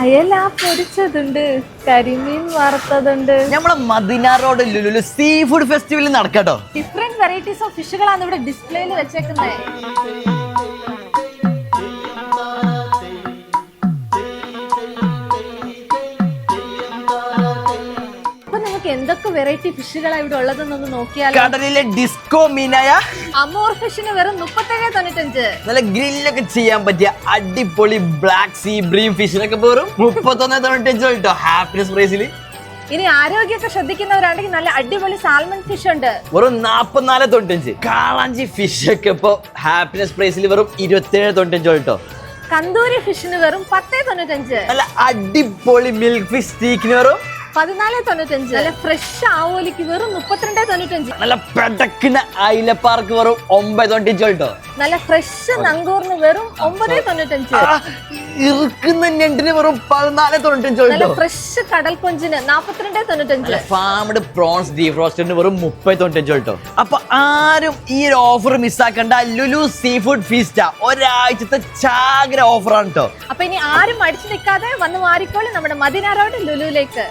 അയല പൊരിച്ചതുണ്ട്, കരിമീൻ വറുത്തതുണ്ട്. നമ്മളെ Madina road Lulu sea food festival നടക്കട്ടോ. ഡിഫറെന്റ് വെറൈറ്റീസ് ഓഫ് ഫിഷുകളാണ് ഇവിടെ ഡിസ്പ്ലേയിൽ വെച്ചേക്കുന്നത്. എന്തൊക്കെ വെറൈറ്റി ഫിഷുകളാണ് ഇവിടെ ഉള്ളതെന്നൊന്ന് നോക്കിയാൽ കടലിലെ ഡിസ്കോ മീനായ അമോർ ഫിഷിന് വെറും 37.95. നല്ല ഗ്രില്ലൊക്കെ ചെയ്യാൻ പറ്റിയ അടിപൊളി ബ്ലാക്ക് സീ ബ്രീം ഫിഷിനൊക്കെ വെറും 31.95 കേട്ടോ ഹാപ്പിനെസ് പ്രൈസിൽ. ഇനി ആരോഗ്യമൊക്കെ ശ്രദ്ധിക്കുന്നവരാണെങ്കിൽ നല്ല അടിപൊളി സാൽമൺ ഫിഷ് ഉണ്ട്, വെറും 44.95. കാളാഞ്ചി ഫിഷ് ഒക്കെ ഇപ്പൊ ഹാപ്പിനെസ് പ്രൈസിൽ വെറും 27.95 കേട്ടോ. കന്തൂരി ഫിഷിന് വെറും 10.95. നല്ല അടിപൊളി മിൽക്ക് ഫിഷ് സ്റ്റീക്കിന് വെറും 14.95. നല്ല ഫ്രഷ് ആവോലിക്ക് വെറും 32.95. നല്ല പെടക്കുന്ന അയിലപ്പാർക്ക് വെറും 9.95 കേട്ടോ. നല്ല ഫ്രഷ് നങ്കൂറിന് വെറും 9.95. ഇറുക്കുന്ന ഞണ്ടിന് വെറും 14.95 നല്ല കേട്ടോ. ഫ്രഷ് കടൽ കൊഞ്ചിന് 42.95. ഫാംഡ് പ്രോൺസ് ഡീപ് റോസ്റ്റിന് വെറും 30.95 കേട്ടോ. അപ്പൊ ആരും ഈ ഒരു ഓഫർ മിസ്സാക്കണ്ട. ലുലു സീ ഫുഡ് ഫീസ്റ്റ ഒരാഴ്ചത്തെ ചാകര ഓഫറാണ് കേട്ടോ. അപ്പൊ ഇനി ആരും അടിച്ചു നിൽക്കാതെ വന്ന് മാറിക്കോളി നമ്മുടെ മദീന റോഡ് ലുലുവിലേക്ക്.